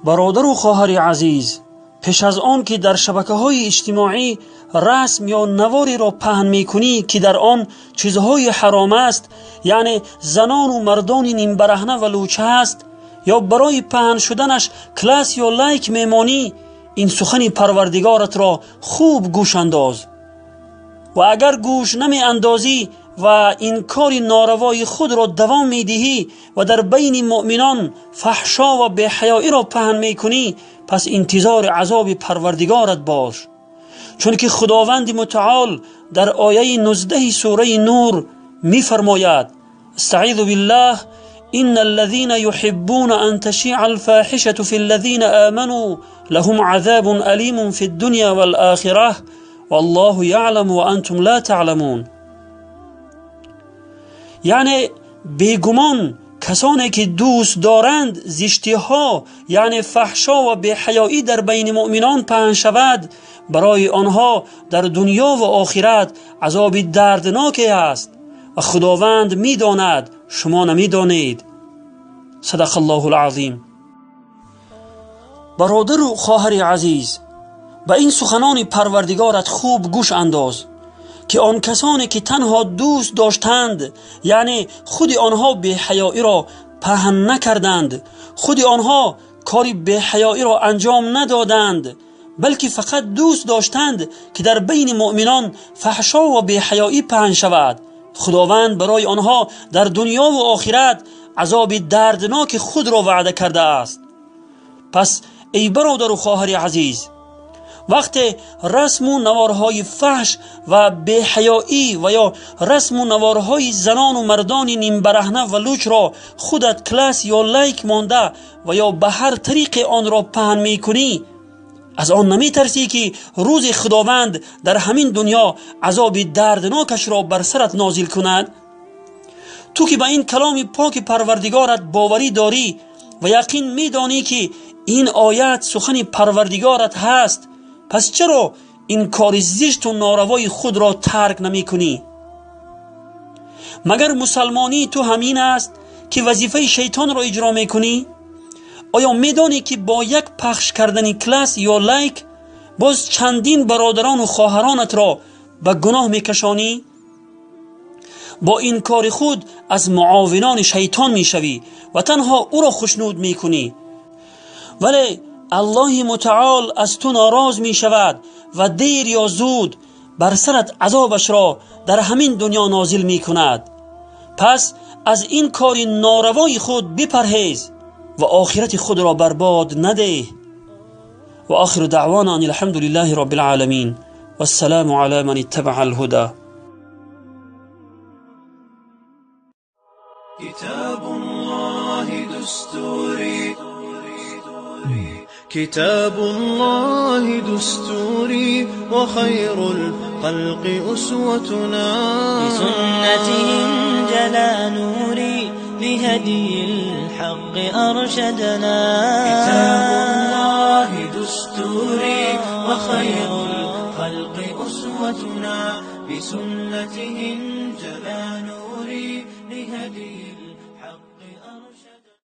برادر و خواهر عزیز، پیش از آن که در شبکه‌های اجتماعی رسم یا نواری را پهن می‌کنی که در آن چیزهای حرام است، یعنی زنان و مردان نیم برهنه و لوچه است، یا برای پهن شدنش کلاس یا لایک میمانی، این سخن پروردگارت را خوب گوش انداز. و اگر گوش نمی اندازی و این کار ناروای خود را دوام می دهی و در بین مؤمنان فحشا و بی‌حیایی را پهن می کنی، پس انتظار عذاب پروردگارت باش. چون که خداوند متعال در آیه 19 سوره نور می فرماید: استعیذ بالله ان الذين يحبون ان تشيع الفاحشه في الذين آمنوا لهم عذاب أليم في الدنيا والآخرة والله يعلم وانتم لا تعلمون. یعنی بیگمان کسانی که دوست دارند زشتی ها یعنی فحشا و بی‌حیایی در بین مؤمنان پهن شود، برای آنها در دنیا و آخرت عذاب دردناکی است و خداوند می‌داند، شما نمی‌دانید. صدق الله العظیم. برادر و خواهر عزیز، به این سخنان پروردگارت خوب گوش انداز که آن کسانی که تنها دوست داشتند، یعنی خود آنها بی‌حیایی را پهن نکردند، خود آنها کاری بی‌حیایی را انجام ندادند، بلکه فقط دوست داشتند که در بین مؤمنان فحشا و بی‌حیایی پهن شود، خداوند برای آنها در دنیا و آخرت عذاب دردناک خود را وعده کرده است. پس ای برادر و خواهر عزیز، وقتی رسم و نوارهای فحش و بی‌حیایی و یا رسم و نوارهای زنان و مردان نیم برهنه و لوچ را خودت کلاس یا لایک مانده و یا به هر طریق آن را پهن می کنی، از آن نمی ترسی که روز خداوند در همین دنیا عذاب دردناکش را بر سرت نازل کند؟ تو که به این کلام پاک پروردگارت باوری داری و یقین می دانی که این آیت سخن پروردگارت هست، پس چرا این کار زشت و ناروای خود را ترک نمی کنی؟ مگر مسلمانی تو همین است که وظیفه شیطان را اجرا می کنی؟ آیا می دانی که با یک پخش کردن کلاس یا لایک باز چندین برادران و خواهرانت را به گناه می کشانی؟ با این کار خود از معاونان شیطان می شوی و تنها او را خشنود می کنی. ولی الله متعال از تو ناراض می شود و دیر یا زود بر سرت عذابش را در همین دنیا نازل می کند. پس از این کار ناروای خود بپرهیز و آخرت خود را برباد نده. و آخر دعوانا ان الحمد لله رب العالمین و السلام علی من اتبع الهدى. كتاب الله دستوري كتاب الله دستوري وخير الخلق أسوتنا بسنته جلا نوري لهدي الحق أرشدنا كتاب الله دستوري وخير الخلق أسوتنا بسنته جلا نوري لهدي